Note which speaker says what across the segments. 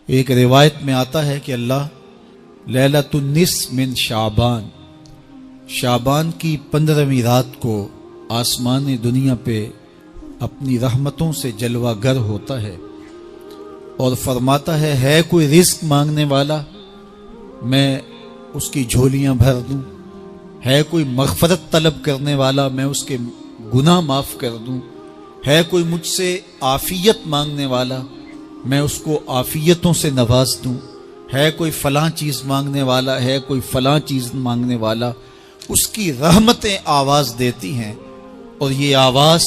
Speaker 1: ایک روایت میں آتا ہے کہ اللہ لیلۃ النصف من شعبان کی 15ویں رات کو آسمان دنیا پہ اپنی رحمتوں سے جلوہ گر ہوتا ہے اور فرماتا ہے کوئی رزق مانگنے والا، میں اس کی جھولیاں بھر دوں، ہے کوئی مغفرت طلب کرنے والا، میں اس کے گناہ معاف کر دوں، ہے کوئی مجھ سے عافیت مانگنے والا، میں اس کو عافیتوں سے نواز دوں، ہے کوئی فلاں چیز مانگنے والا، ہے کوئی فلاں چیز مانگنے والا، اس کی رحمتیں آواز دیتی ہیں، اور یہ آواز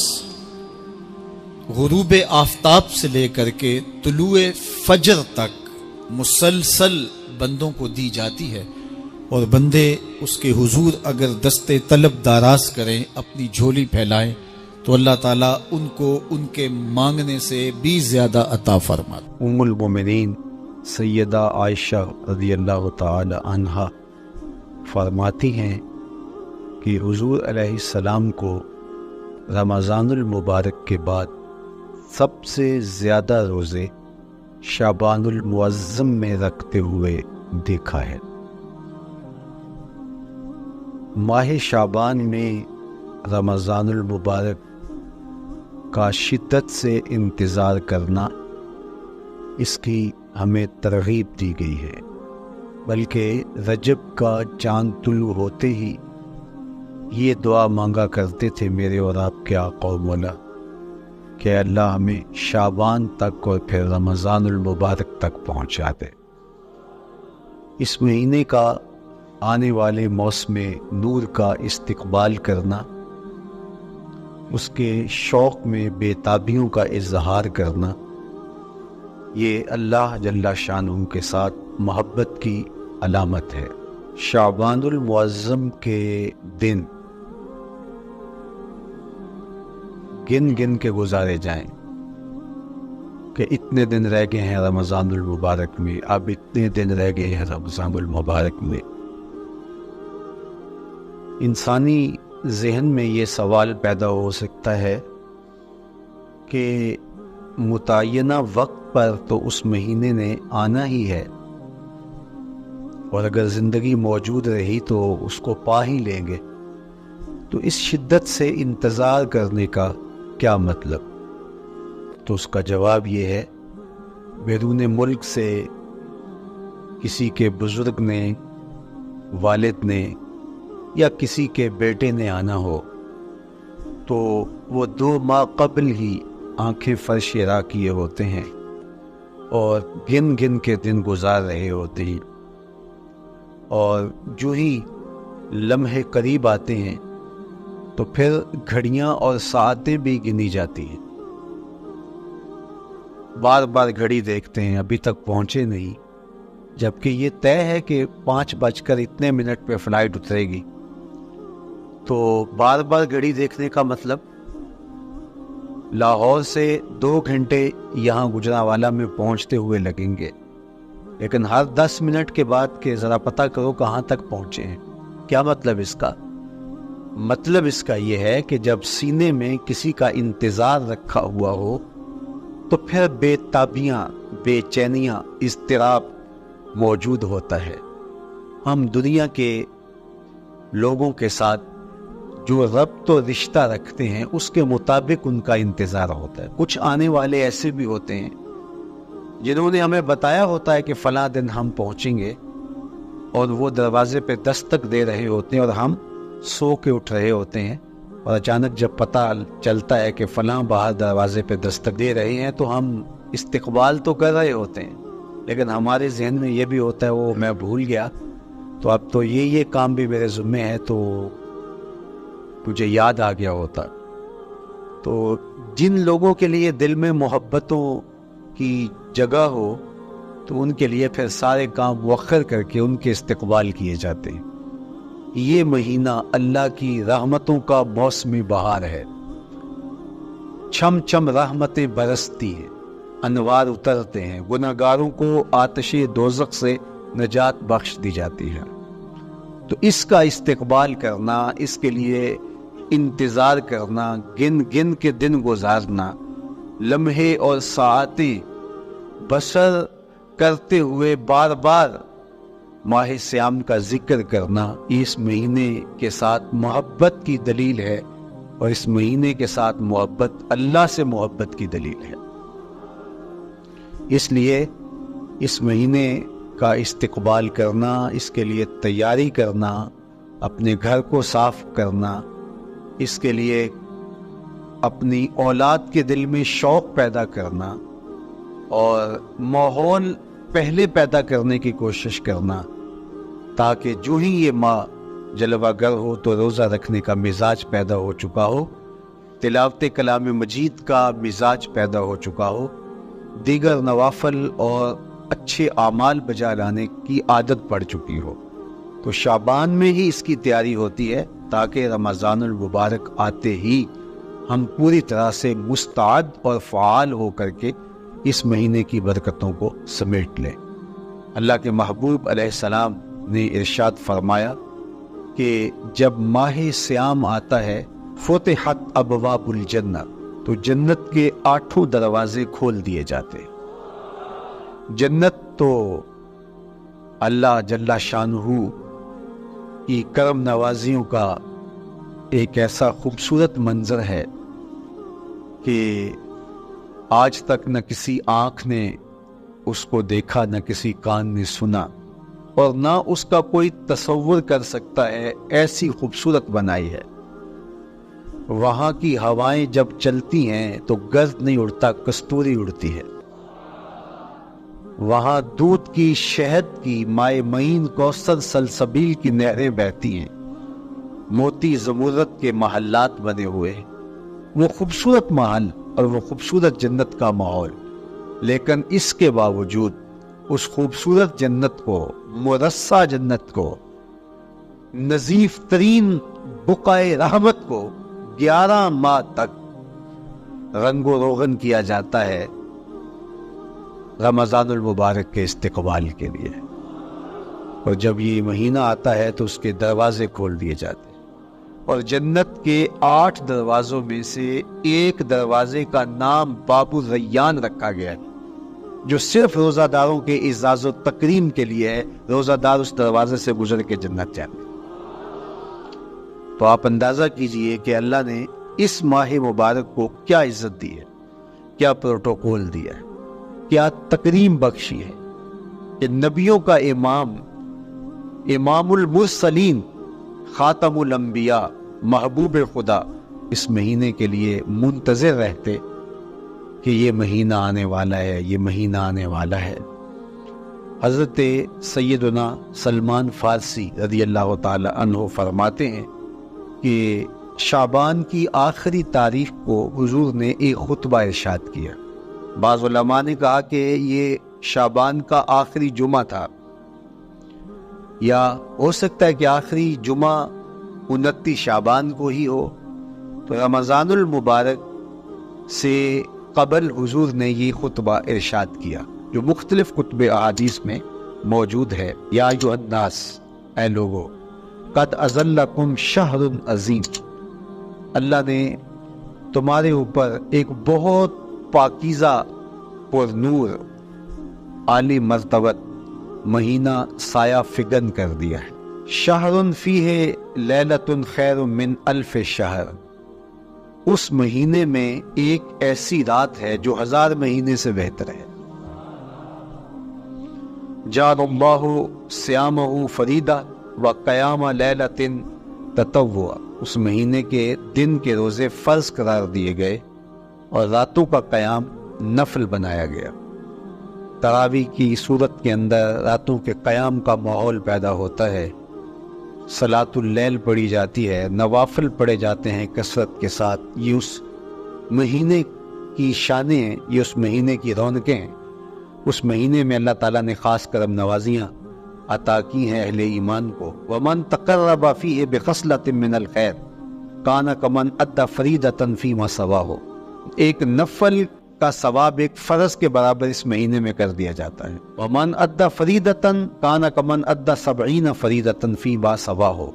Speaker 1: غروب آفتاب سے لے کر کے طلوع فجر تک مسلسل بندوں کو دی جاتی ہے، اور بندے اس کے حضور اگر دستے طلب دراز کریں، اپنی جھولی پھیلائیں، تو اللہ تعالیٰ ان کو ان کے مانگنے سے بھی زیادہ عطا فرماتا۔
Speaker 2: ام المومنین سیدہ عائشہ رضی اللہ تعالی عنہا فرماتی ہیں کہ حضور علیہ السلام کو رمضان المبارک کے بعد سب سے زیادہ روزے شعبان المعظم میں رکھتے ہوئے دیکھا ہے۔ ماہ شعبان میں رمضان المبارک کا شدت سے انتظار کرنا، اس کی ہمیں ترغیب دی گئی ہے، بلکہ رجب کا چاند طلوع ہوتے ہی یہ دعا مانگا کرتے تھے میرے اور آپ کے آقا و مولا کہ اللہ ہمیں شعبان تک اور پھر رمضان المبارک تک پہنچا دے۔ اس مہینے کا آنے والے موسم نور کا استقبال کرنا، اس کے شوق میں بے تابیوں کا اظہار کرنا، یہ اللہ جل شانہ کے ساتھ محبت کی علامت ہے۔ شعبان المعظم کے دن گن گن کے گزارے جائیں کہ اتنے دن رہ گئے ہیں رمضان المبارک میں، اب اتنے دن رہ گئے ہیں رمضان المبارک میں۔ انسانی ذہن میں یہ سوال پیدا ہو سکتا ہے کہ متعینہ وقت پر تو اس مہینے نے آنا ہی ہے، اور اگر زندگی موجود رہی تو اس کو پا ہی لیں گے، تو اس شدت سے انتظار کرنے کا کیا مطلب؟ تو اس کا جواب یہ ہے، بیرون ملک سے کسی کے بزرگ نے، والد نے یا کسی کے بیٹے نے آنا ہو تو وہ 2 ماہ قبل ہی آنکھیں فرش راہ کیے ہوتے ہیں اور گن گن کے دن گزار رہے ہوتے ہیں، اور جو ہی لمحے قریب آتے ہیں تو پھر گھڑیاں اور ساعتیں بھی گنی جاتی ہیں، بار بار گھڑی دیکھتے ہیں، ابھی تک پہنچے نہیں، جبکہ یہ طے ہے کہ 5:02 پہ فلائٹ اترے گی۔ تو بار بار گھڑی دیکھنے کا مطلب لاہور سے 2 گھنٹے یہاں گجرانوالہ میں پہنچتے ہوئے لگیں گے، لیکن ہر 10 منٹ کے بعد کہ ذرا پتہ کرو کہاں تک پہنچے ہیں۔ کیا مطلب اس کا؟ مطلب اس کا یہ ہے کہ جب سینے میں کسی کا انتظار رکھا ہوا ہو تو پھر بے تابیاں، بے چینیاں، اضطراب موجود ہوتا ہے۔ ہم دنیا کے لوگوں کے ساتھ جو ربط و رشتہ رکھتے ہیں اس کے مطابق ان کا انتظار ہوتا ہے۔ کچھ آنے والے ایسے بھی ہوتے ہیں جنہوں نے ہمیں بتایا ہوتا ہے کہ فلاں دن ہم پہنچیں گے، اور وہ دروازے پہ دستک دے رہے ہوتے ہیں اور ہم سو کے اٹھ رہے ہوتے ہیں، اور اچانک جب پتہ چلتا ہے کہ فلاں باہر دروازے پہ دستک دے رہے ہیں تو ہم استقبال تو کر رہے ہوتے ہیں، لیکن ہمارے ذہن میں یہ بھی ہوتا ہے وہ میں بھول گیا، تو اب تو یہ کام بھی میرے ذمہ ہے، تو مجھے یاد آ گیا ہوتا۔ تو جن لوگوں کے لیے دل میں محبتوں کی جگہ ہو تو ان کے لیے پھر سارے کام مؤخر کر کے ان کے استقبال کیے جاتے ہیں۔ یہ مہینہ اللہ کی رحمتوں کا موسمی بہار ہے، چھم چھم رحمتیں برستی ہیں، انوار اترتے ہیں، گناہگاروں کو آتش دوزخ سے نجات بخش دی جاتی ہے۔ تو اس کا استقبال کرنا، اس کے لیے انتظار کرنا، گن گن کے دن گزارنا، لمحے اور ساعتیں بسر کرتے ہوئے بار بار ماہ سیام کا ذکر کرنا اس مہینے کے ساتھ محبت کی دلیل ہے، اور اس مہینے کے ساتھ محبت اللہ سے محبت کی دلیل ہے۔ اس لیے اس مہینے کا استقبال کرنا، اس کے لیے تیاری کرنا، اپنے گھر کو صاف کرنا، اس کے لیے اپنی اولاد کے دل میں شوق پیدا کرنا اور ماحول پہلے پیدا کرنے کی کوشش کرنا، تاکہ جو ہی یہ ماہ جلوہ گر ہو تو روزہ رکھنے کا مزاج پیدا ہو چکا ہو، تلاوت کلام مجید کا مزاج پیدا ہو چکا ہو، دیگر نوافل اور اچھے اعمال بجا لانے کی عادت پڑ چکی ہو۔ تو شعبان میں ہی اس کی تیاری ہوتی ہے، تاکہ رمضان المبارک آتے ہی ہم پوری طرح سے مستعد اور فعال ہو کر کے اس مہینے کی برکتوں کو سمیٹ لیں۔ اللہ کے محبوب علیہ السلام نے ارشاد فرمایا کہ جب ماہ سیام آتا ہے فتحت ابواب الجنہ، تو جنت کے 8 دروازے کھول دیے جاتے ہیں۔ جنت تو اللہ جل شانہ کی کرم نوازیوں کا ایک ایسا خوبصورت منظر ہے کہ آج تک نہ کسی آنکھ نے اس کو دیکھا، نہ کسی کان نے سنا، اور نہ اس کا کوئی تصور کر سکتا ہے، ایسی خوبصورت بنائی ہے۔ وہاں کی ہوائیں جب چلتی ہیں تو گرد نہیں اڑتا، کستوری اڑتی ہے۔ وہاں دودھ کی، شہد کی، مائع معین، کوثر، سلسبیل کی نہریں بہتی ہیں، موتی زمرد کے محلات بنے ہوئے ہیں۔ وہ خوبصورت محل اور وہ خوبصورت جنت کا ماحول، لیکن اس کے باوجود اس خوبصورت جنت کو، مرصع جنت کو، نظیف ترین بقعۂ رحمت کو 11 ماہ تک رنگ و روغن کیا جاتا ہے رمضان المبارک کے استقبال کے لیے، اور جب یہ مہینہ آتا ہے تو اس کے دروازے کھول دیے جاتے ہیں، اور جنت کے 8 دروازوں میں سے ایک دروازے کا نام باب الریان رکھا گیا ہے، جو صرف روزہ داروں کے اعزاز و تکریم کے لیے ہے۔ روزہ دار اس دروازے سے گزر کے جنت جاتے ہیں۔ تو آپ اندازہ کیجئے کہ اللہ نے اس ماہ مبارک کو کیا عزت دی ہے، کیا پروٹوکول دیا ہے، کیا تکریم بخشی ہے کہ نبیوں کا امام، امام المرسلین، خاتم الانبیاء، محبوب خدا اس مہینے کے لیے منتظر رہتے کہ یہ مہینہ آنے والا ہے، یہ مہینہ آنے والا ہے۔ حضرت سیدنا سلمان فارسی رضی اللہ تعالی عنہ فرماتے ہیں کہ شعبان کی آخری تاریخ کو حضور نے ایک خطبہ ارشاد کیا۔ بعض علماء نے کہا کہ یہ شعبان کا آخری جمعہ تھا، یا ہو سکتا ہے کہ آخری جمعہ 29 شعبان کو ہی ہو۔ تو رمضان المبارک سے قبل حضور نے یہ خطبہ ارشاد کیا، جو مختلف کتب احادیث میں موجود ہے۔ یا ایھا الناس، اے لوگو، قد اظلکم شہر عظیم، اللہ نے تمہارے اوپر ایک بہت پاکیزہ، پر نور، عالی مرتبت مہینہ سایہ فگن کر دیا ہے۔ شہر فیہ لیلۃ خیر من الف شہر، اس مہینے میں ایک ایسی رات ہے جو 1000 مہینے سے بہتر ہے۔ جعل اللہ صیامہ فریدہ وقیام لیلۃ تطوعا، اس مہینے کے دن کے روزے فرض قرار دیے گئے اور راتوں کا قیام نفل بنایا گیا۔ تراویح کی صورت کے اندر راتوں کے قیام کا ماحول پیدا ہوتا ہے، صلاۃ اللیل پڑھی جاتی ہے، نوافل پڑھے جاتے ہیں کثرت کے ساتھ۔ یہ اس مہینے کی شانیں ہیں، یہ اس مہینے کی رونقیں ہیں۔ اس مہینے میں اللہ تعالیٰ نے خاص کرم نوازیاں عطا کی ہیں اہل ایمان کو۔ وَمَن تَقَرَّبَ فِيهِ بِخَصْلَةٍ مِّنَ الْخَيْرِ كَانَ كَمَنْ أَدَّى فَرِيضَةً فِيمَا سَوَاهُ، ایک نفل کا ثواب ایک فرض کے برابر اس مہینے میں کر دیا جاتا ہے۔ وَمَنْ أَدَّى فَرِيضَةً كَانَ كَمَنْ أَدَّى 70 فَرِيضَةً فِيمَا سَوَاهُ،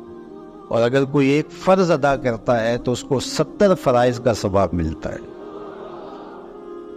Speaker 2: اور اگر کوئی ایک فرض ادا کرتا ہے تو اس کو 70 فرائض کا ثواب ملتا ہے۔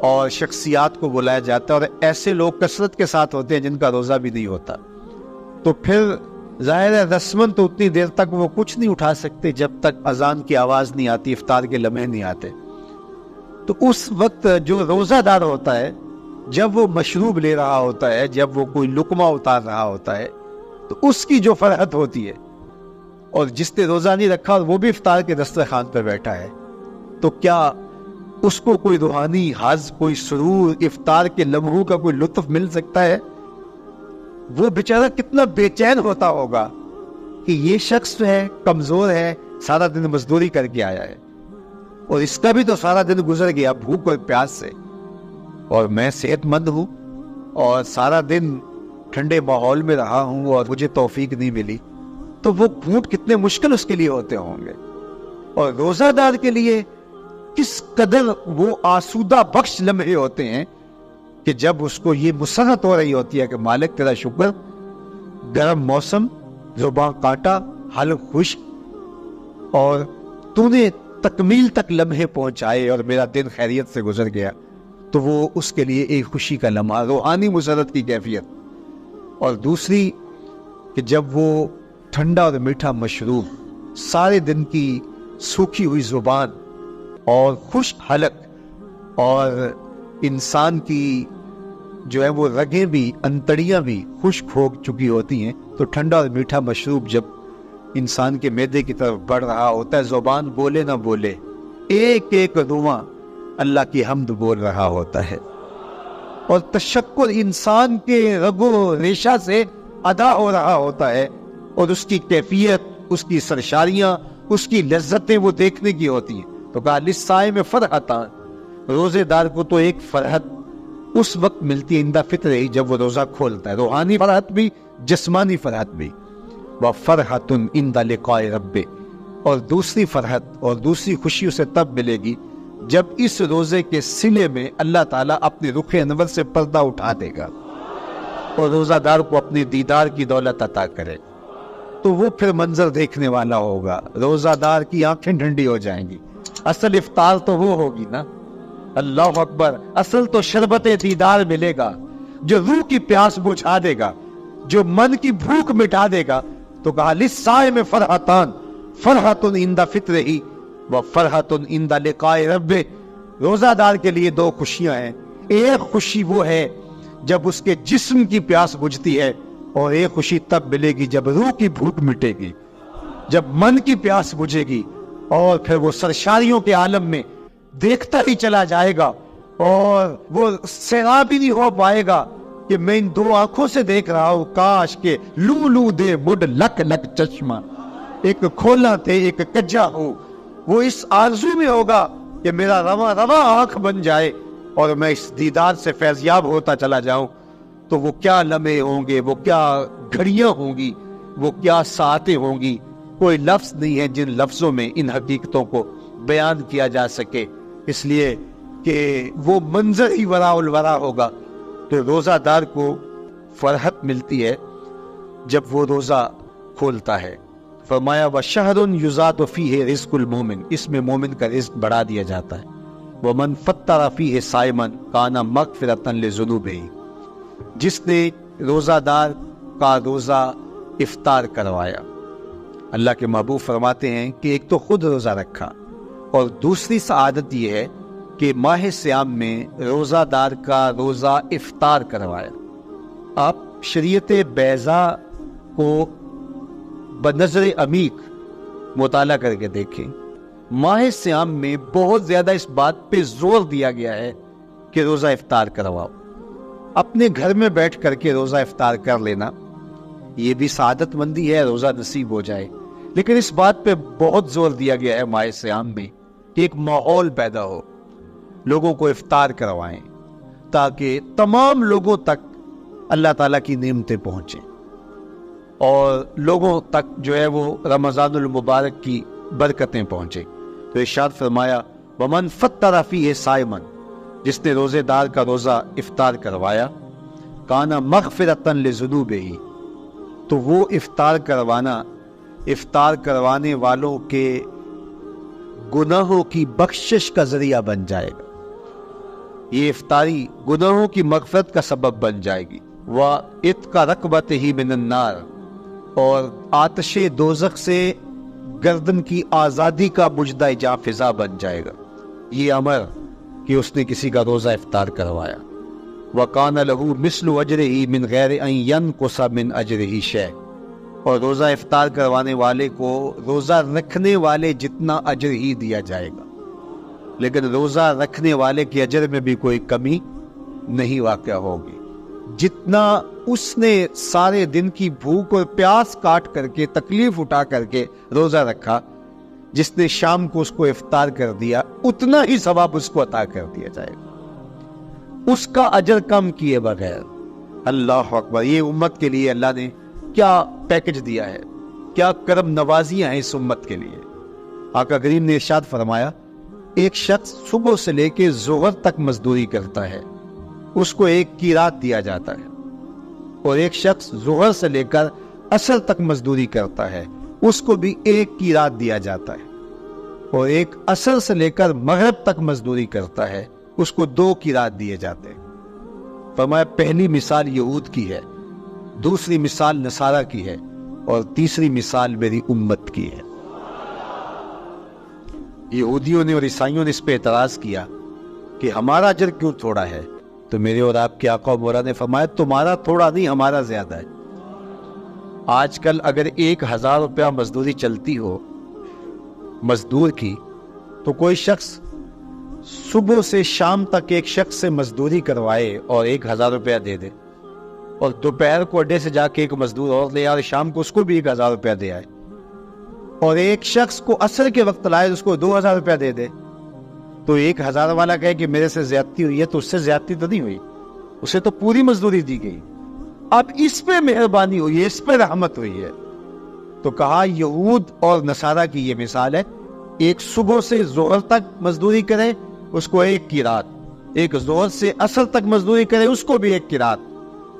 Speaker 2: اور شخصیات کو بلایا جاتا ہے، اور ایسے لوگ کثرت کے ساتھ ہوتے ہیں جن کا روزہ بھی نہیں ہوتا، تو پھر ظاہر ہے رسماً تو اتنی دیر تک وہ کچھ نہیں اٹھا سکتے جب تک اذان کی آواز نہیں آتی، افطار کے لمحے نہیں آتے۔ تو اس وقت جو روزہ دار ہوتا ہے، جب وہ مشروب لے رہا ہوتا ہے، جب وہ کوئی لقمہ اتار رہا ہوتا ہے، تو اس کی جو فرحت ہوتی ہے، اور جس نے روزہ نہیں رکھا اور وہ بھی افطار کے دسترخوان پہ بیٹھا ہے، تو کیا اس کو کوئی روحانی حظ، کوئی سرور، افطار کے لمحوں کا کوئی لطف مل سکتا ہے؟ وہ بیچارہ کتنا بے چین ہوتا ہوگا کہ یہ شخص جو ہے کمزور ہے، سارا دن مزدوری کر کے آیا ہے، اور اس کا بھی تو سارا دن گزر گیا بھوک اور پیاس سے، اور میں صحت مند ہوں اور سارا دن ٹھنڈے ماحول میں رہا ہوں اور مجھے توفیق نہیں ملی، تو وہ گھونٹ کتنے مشکل اس کے لیے ہوتے ہوں گے۔ اور روزہ دار کے لیے کس قدر وہ آسودہ بخش لمحے ہوتے ہیں کہ جب اس کو یہ مسرت ہو رہی ہوتی ہے کہ مالک تیرا شکر، گرم موسم، زبان کانٹا، حلق خشک، اور تو نے تکمیل تک لمحے پہنچائے اور میرا دن خیریت سے گزر گیا، تو وہ اس کے لیے ایک خوشی کا لمحہ، روحانی مسرت کی کیفیت۔ اور دوسری کہ جب وہ ٹھنڈا اور میٹھا مشروب، سارے دن کی سوکھی ہوئی زبان اور خشک حلق، اور انسان کی جو ہے وہ رگیں بھی، انتڑیاں بھی خشک ہو چکی ہوتی ہیں، تو ٹھنڈا اور میٹھا مشروب جب انسان کے معدے کی طرف بڑھ رہا ہوتا ہے، زبان بولے نہ بولے، ایک ایک رواں اللہ کی حمد بول رہا ہوتا ہے، اور تشکر انسان کے رگ و ریشہ سے ادا ہو رہا ہوتا ہے، اور اس کی کیفیت، اس کی سرشاریاں، اس کی لذتیں وہ دیکھنے کی ہوتی ہیں۔ تو کہا للصائم فرحتان، روزے دار کو تو ایک فرحت اس وقت ملتی ہے عند فطرہ ہی، جب وہ روزہ کھولتا ہے، روحانی فرحت بھی، جسمانی فرحت بھی۔ وَفَرْحَةٌ عِنْدَ لِقَاءِ رَبِّهِ، اور دوسری فرحت اور دوسری خوشی اسے تب ملے گی جب اس روزے کے صلے میں اللہ تعالیٰ اپنے رخ انور سے پردہ اٹھا دے گا اور روزہ دار کو اپنے دیدار کی دولت عطا کرے، تو وہ پھر منظر دیکھنے والا ہوگا، روزہ دار کی آنکھیں ٹھنڈی ہو جائیں گی۔ اصل افطار تو وہ ہوگی نا، اللہ اکبر، اصل تو شربت دیدار ملے گا جو روح کی پیاس بجھا دے گا، جو من کی بھوک مٹا دے گا۔ تو کہا للصائم فرحتان، فرحۃ عند فطرہ وفرحۃ عند لقاء ربہ، روزہ دار کے لیے دو خوشیاں ہیں، ایک خوشی وہ ہے جب اس کے جسم کی پیاس بجھتی ہے، اور ایک خوشی تب ملے گی جب روح کی بھوک مٹے گی، جب من کی پیاس بجھے گی، اور پھر وہ سرشاریوں کے عالم میں دیکھتا ہی چلا جائے گا، اور وہ سیراب ہی نہیں ہو پائے گا کہ میں ان دو آنکھوں سے دیکھ رہا ہوں، کاش کے لو لو دے مڈ لک لک چشمہ، ایک کھولا تھے ایک کجا ہو۔ وہ اس آرزو میں ہوگا کہ میرا رواں رواں آنکھ بن جائے اور میں اس دیدار سے فیضیاب ہوتا چلا جاؤں۔ تو وہ کیا لمحے ہوں گے، وہ کیا گھڑیاں ہوں گی، وہ کیا ساعتیں ہوں گی، کوئی لفظ نہیں ہے جن لفظوں میں ان حقیقتوں کو بیان کیا جا سکے، اس لیے کہ وہ منظر ہی وراء الورا ہوگا۔ تو روزہ دار کو فرحت ملتی ہے جب وہ روزہ کھولتا ہے۔ فرمایا وَشَهْرٌ يُزَادُ فِيهِ رِزْقُ الْمُؤْمِنِ، اس میں مومن کا رزق بڑھا دیا جاتا ہے۔ وَمَنْ فَطَّرَ فِيهِ صَائِمًا كَانَ مَغْفِرَةً لِذُنُوبِهِ، جس نے روزہ دار کا روزہ افطار کروایا۔ اللہ کے محبوب فرماتے ہیں کہ ایک تو خود روزہ رکھا، اور دوسری سعادت یہ ہے کہ ماہ سیام میں روزہ دار کا روزہ افطار کروایا۔ آپ شریعت بیضاء کو بنظر عمیق مطالعہ کر کے دیکھیں، ماہ سیام میں بہت زیادہ اس بات پہ زور دیا گیا ہے کہ روزہ افطار کرواؤ۔ اپنے گھر میں بیٹھ کر کے روزہ افطار کر لینا یہ بھی سعادت مندی ہے، روزہ نصیب ہو جائے، لیکن اس بات پہ بہت زور دیا گیا ہے ماہ سیام میں کہ ایک ماحول پیدا ہو، لوگوں کو افطار کروائیں تاکہ تمام لوگوں تک اللہ تعالیٰ کی نعمتیں پہنچیں، اور لوگوں تک جو ہے وہ رمضان المبارک کی برکتیں پہنچیں۔ تو ارشاد فرمایا وَمَنْ فَطَّرَ فِيهِ صَائِمًا، جس نے روزے دار کا روزہ افطار کروایا، کَانَ مَغْفِرَةً لِذُنُوبِهِ، تو وہ افطار کروانے والوں کے گناہوں کی بخشش کا ذریعہ بن جائے گا۔ یہ افطاری گناہوں کی مغفرت کا سبب بن جائے گی، وَإِتْقَ رَقْبَتِهِ مِنَ النَّارِ، اور آتش دوزخ سے گردن کی آزادی کا مجدہ جاں فضا بن جائے گا یہ امر کہ اس نے کسی کا روزہ افطار کروایا۔ وَقَانَ لَهُ مِثْلُ أَجْرِهِ مِنْ غَيْرِ أَنْ يَنْقُصَ مِنْ أَجْرِهِ شَيْءٌ، اور روزہ افطار کروانے والے کو روزہ رکھنے والے جتنا اجر ہی دیا جائے گا، لیکن روزہ رکھنے والے کے اجر میں بھی کوئی کمی نہیں واقع ہوگی۔ جتنا اس نے سارے دن کی بھوک اور پیاس کاٹ کر کے تکلیف اٹھا کر کے روزہ رکھا، جس نے شام کو اس کو افطار کر دیا، اتنا ہی ثواب اس کو عطا کر دیا جائے گا، اس کا اجر کم کیے بغیر۔ اللہ اکبر! یہ امت کے لیے اللہ نے کیا پیکج دیا ہے، کیا کرم نوازیاں ہیں اس امت کے لیے۔ آقا کریم نے ارشاد فرمایا، ایک شخص صبح سے لے کے ظہر تک مزدوری کرتا ہے، اس کو 1 قیراط دیا جاتا ہے، اور ایک شخص ظہر سے لے کر عصر تک مزدوری کرتا ہے، اس کو بھی 1 قیراط دیا جاتا ہے، اور ایک عصر سے لے کر مغرب تک مزدوری کرتا ہے، اس کو 2 قیراط دیے جاتے ہیں۔ فرمایا پہلی مثال یہود کی ہے، دوسری مثال نصارہ کی ہے، اور تیسری مثال میری امت کی ہے۔ یہودیوں نے اور عیسائیوں نے اس پہ اعتراض کیا کہ ہمارا اجر کیوں تھوڑا ہے، تو میرے اور آپ کے آقا و مولا نے فرمایا تمہارا تھوڑا نہیں، ہمارا زیادہ ہے۔ آج کل اگر 1000 روپیہ مزدوری چلتی ہو مزدور کی، تو کوئی شخص صبح سے شام تک ایک شخص سے مزدوری کروائے اور 1000 روپیہ دے دے، اور دوپہر کو اڈے سے جا کے ایک مزدور اور لے آئے، شام کو اس کو بھی 1000 روپیہ دے آئے، اور ایک شخص کو عصر کے وقت لائے اس کو 2000 روپیہ دے دے، تو 1000 والا کہے کہ میرے سے زیادتی ہوئی ہے، تو اس سے زیادتی تو نہیں ہوئی، اسے تو پوری مزدوری دی گئی، اب اس پہ مہربانی ہوئی ہے، اس پہ رحمت ہوئی ہے۔ تو کہا یہود اور نصارہ کی یہ مثال ہے، ایک صبح سے ظہر تک مزدوری کرے اس کو 1 قیراط، ایک ظہر سے عصر تک مزدوری کرے اس کو بھی 1 قیراط،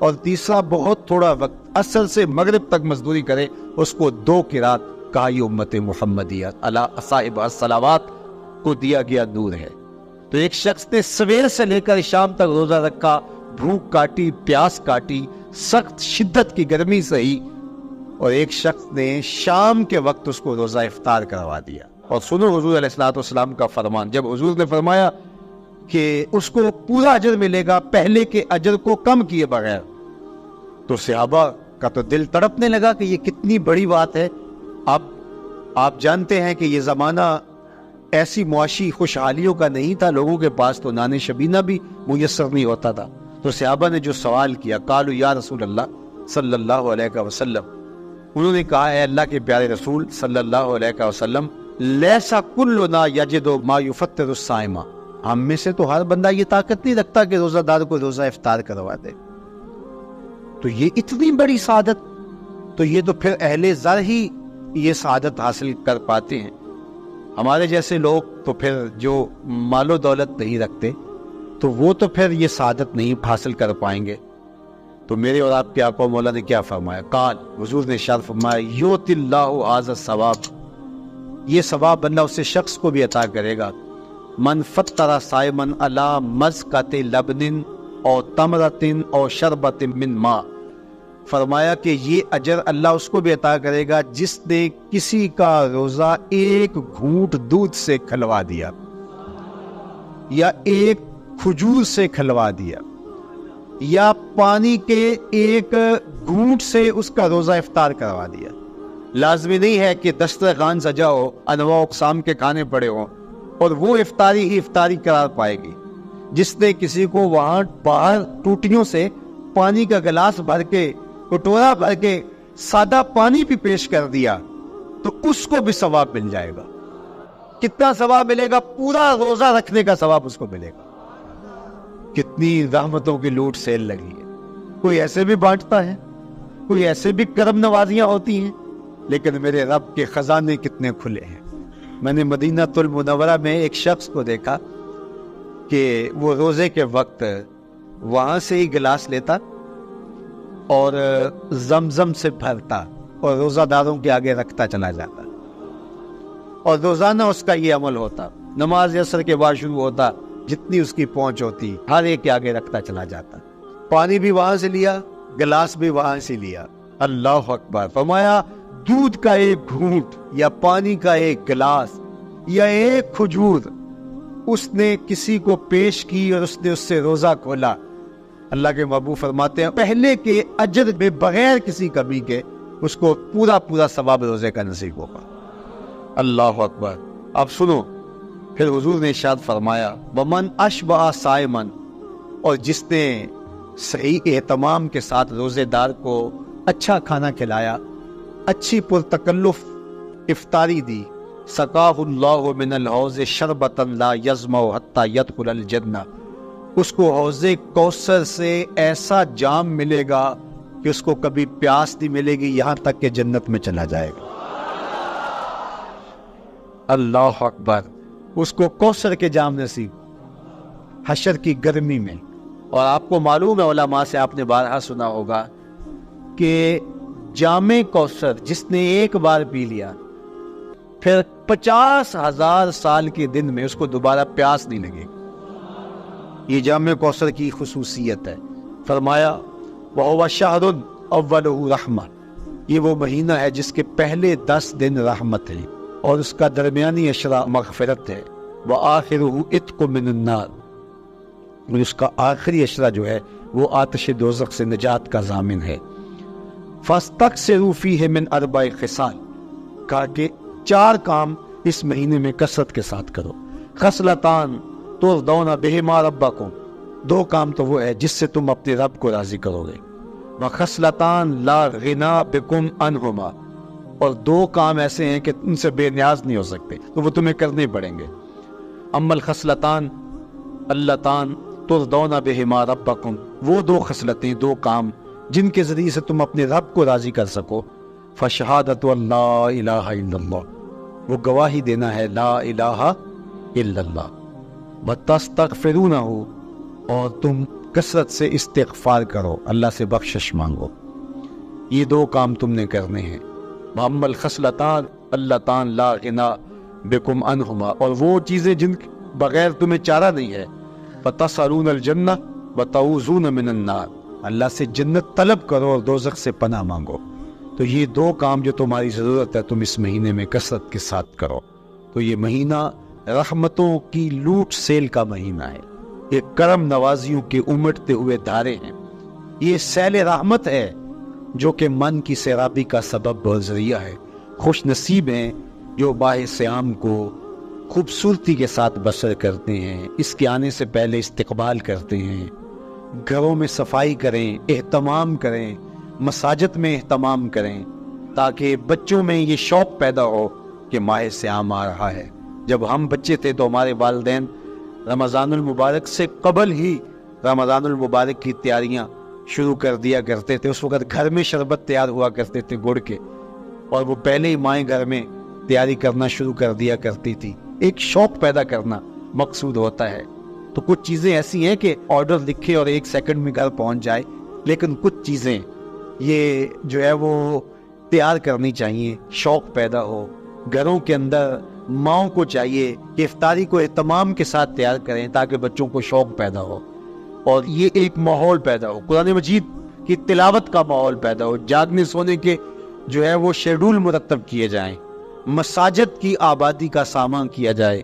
Speaker 2: اور تیسرا بہت تھوڑا وقت عصر سے مغرب تک مزدوری کرے اس کو 2 قیراط۔ کہا یہ امت محمدیہ علی صاحب الصلوات کو دیا گیا نور ہے۔ تو ایک شخص نے سویر سے لے کر شام تک روزہ رکھا، بھوک کاٹی، پیاس کاٹی، سخت شدت کی گرمی سہی، اور ایک شخص نے شام کے وقت اس کو روزہ افطار کروا دیا۔ اور سنو حضور علیہ الصلوۃ والسلام کا فرمان، جب حضور نے فرمایا کہ اس کو پورا اجر ملے گا پہلے کے اجر کو کم کیے بغیر، تو صحابہ کا تو دل تڑپنے لگا کہ یہ کتنی بڑی بات ہے۔ آپ جانتے ہیں کہ یہ زمانہ ایسی معاشی خوشحالیوں کا نہیں تھا، لوگوں کے پاس تو نان شبینہ بھی میسر نہیں ہوتا تھا، تو صحابہ نے جو سوال کیا، قالوا یا رسول اللہ صلی اللہ علیہ وسلم، انہوں نے کہا اے اللہ کے پیارے رسول صلی اللہ علیہ وسلم، لیسا کلنا یجد ما یفطر الصائم، ہم میں سے تو ہر بندہ یہ طاقت نہیں رکھتا کہ روزہ دار کو روزہ افطار کروا دے، تو یہ اتنی بڑی سعادت، تو یہ تو پھر اہل زر ہی یہ سعادت حاصل کر پاتے ہیں، ہمارے جیسے لوگ تو پھر جو مال و دولت نہیں رکھتے تو وہ تو پھر یہ سعادت نہیں حاصل کر پائیں گے۔ تو میرے اور آپ کے آقا مولا نے کیا فرمایا؟ قال، حضور نے ارشاد فرمایا، یؤتی اللہ ھذا الثواب، یہ ثواب اللہ اسے شخص کو بھی عطا کرے گا، من فطر صائما علی مزقۃ لبن او تمرۃ او شربۃ من ماء، فرمایا کہ یہ اجر اللہ اس کو بھی عطا کرے گا جس نے کسی کا روزہ 1 گھونٹ دودھ سے کھلوا دیا، یا 1 کھجور سے کھلوا دیا، یا پانی کے 1 گھونٹ سے اس کا روزہ افطار کروا دیا۔ لازمی نہیں ہے کہ دسترخوان سجا ہو، انواع اقسام کے کھانے پڑے ہوں، اور وہ افطاری ہی افطاری قرار پائے گی۔ جس نے کسی کو وہاں باہر ٹوٹیوں سے پانی کا گلاس بھر کے، کٹورا بھر کے سادہ پانی بھی پیش کر دیا، تو اس کو بھی ثواب مل جائے گا۔ کتنا ثواب ملے گا؟ پورا روزہ رکھنے کا ثواب اس کو ملے گا۔ کتنی رحمتوں کی لوٹ سیل لگی ہے، کوئی ایسے بھی بانٹتا ہے، کوئی ایسے بھی کرم نوازیاں ہوتی ہیں، لیکن میرے رب کے خزانے کتنے کھلے ہیں۔ میں نے مدینہ المنورہ میں ایک شخص کو دیکھا کہ وہ روزے کے وقت وہاں سے ہی گلاس لیتا اور زمزم سے بھرتا اور روزہ داروں کے آگے رکھتا چلا جاتا، اور روزانہ اس کا یہ عمل ہوتا۔ نماز عصر کے بعد شروع ہوتا، جتنی اس کی پہنچ ہوتی ہر ایک کے آگے رکھتا چلا جاتا. پانی بھی وہاں سے لیا, گلاس بھی وہاں سے لیا. اللہ اکبر. فرمایا دودھ کا ایک گھونٹ یا پانی کا ایک گلاس یا ایک کھجور اس نے کسی کو پیش کی اور اس نے اس سے روزہ کھولا. اللہ کے محبوب فرماتے ہیں پہلے کے اجر میں بغیر کسی کمی کے اس کو پورا ثواب روزے کا نصیب ہوگا. اللہ اکبر. اب سنو, پھر حضور نے ارشاد فرمایا ومن اشبع صائما, اور جس نے صحیح اہتمام کے ساتھ روزے دار کو اچھا کھانا کھلایا, اچھی پرتکلف افطاری دی, سقاہ اللہ من الحوض شربتا لا یظمأ حتی یدخل الجنہ, اس کو حوض کوثر سے ایسا جام ملے گا کہ اس کو کبھی پیاس نہیں ملے گی یہاں تک کہ جنت میں چلا جائے گا. اللہ اکبر. اس کو کوثر کے جام نصیب حشر کی گرمی میں. اور آپ کو معلوم ہے, علماء سے آپ نے بارہا سنا ہوگا کہ جام کوثر جس نے ایک بار پی لیا پھر 50,000 سال کے دن میں اس کو دوبارہ پیاس نہیں لگے. یہ جام کوثر کی خصوصیت ہے. فرمایا وَهُوَ شَهْرٌ أَوَّلُهُ رَحْمَةٌ, یہ وہ مہینہ ہے جس کے پہلے 10 دن رحمت ہے اور اس کا درمیانی اشرا مغفرت ہے. وَآخِرُهُ عِتْقٌ مِّنَ النَّارِ, اور اس کا آخری اشرا جو ہے وہ آتش دوزخ سے نجات کا ضامن ہے. فَاسْتَكْثِرُوا فِيهِ مِنْ 4 خِصَالٍ, کہا کہ 4 کام اس مہینے میں کثرت کے ساتھ کرو. خصلتان ترضون بہما ربکم, 2 کام تو وہ ہے جس سے تم اپنے رب کو راضی کرو گے. وخصلتان لا غنا بکم عنہما, اور 2 کام ایسے ہیں کہ ان سے بے نیاز نہیں ہو سکتے تو وہ تمہیں کرنے پڑیں گے. اما الخصلتان اللتان ترضون بہما ربکم, وہ 2 خصلتیں 2 کام جن کے ذریعے سے تم اپنے رب کو راضی کر سکو. فشہادت اللہ الہ الا اللہ, وہ گواہی دینا ہے لا الہ الا اللہ. وتستغفرونہ, اور تم کثرت سے استغفار کرو, اللہ سے بخشش مانگو. یہ 2 کام تم نے کرنے ہیں. وَأَمَّا الْخَصْلَتَانِ اللَّتَانِ لَا غِنَىٰ بِكُمْ عَنْهُمَا, اور وہ چیزیں جن بغیر تمہیں چارہ نہیں ہے. فَتَسْأَلُونَ الْجَنَّةَ وَتَعُوذُونَ مِنَ النَّارِ, اللہ سے جنت طلب کرو اور دوزخ سے پناہ مانگو. تو یہ 2 کام جو تمہاری ضرورت ہے تم اس مہینے میں کثرت کے ساتھ کرو. تو یہ مہینہ رحمتوں کی لوٹ سیل کا مہینہ ہے. یہ کرم نوازیوں کے امٹتے ہوئے دھارے ہیں. یہ سیل رحمت ہے جو کہ من کی سیرابی کا سبب اور ذریعہ ہے. خوش نصیب ہیں جو ماہ صیام کو خوبصورتی کے ساتھ بسر کرتے ہیں, اس کے آنے سے پہلے استقبال کرتے ہیں, گھروں میں صفائی کریں, اہتمام کریں, مساجد میں اہتمام کریں, تاکہ بچوں میں یہ شوق پیدا ہو کہ ماہ صیام آ رہا ہے. جب ہم بچے تھے تو ہمارے والدین رمضان المبارک سے قبل ہی رمضان المبارک کی تیاریاں شروع کر دیا کرتے تھے. اس وقت گھر میں شربت تیار ہوا کرتے تھے گڑ کے, اور وہ پہلے ہی مائیں گھر میں تیاری کرنا شروع کر دیا کرتی تھی. ایک شوق پیدا کرنا مقصود ہوتا ہے. تو کچھ چیزیں ایسی ہیں کہ آرڈر لکھے اور 1 سیکنڈ میں گھر پہنچ جائے, لیکن کچھ چیزیں یہ جو ہے وہ تیار کرنی چاہیے, شوق پیدا ہو. گھروں کے اندر ماؤں کو چاہیے کہ افطاری کو اہتمام کے ساتھ تیار کریں تاکہ بچوں کو شوق پیدا ہو, اور یہ ایک ماحول پیدا ہو, قرآن مجید کی تلاوت کا ماحول پیدا ہو, جاگنے سونے کے جو ہے وہ شیڈول مرتب کیے جائیں, مساجد کی آبادی کا سامان کیا جائے,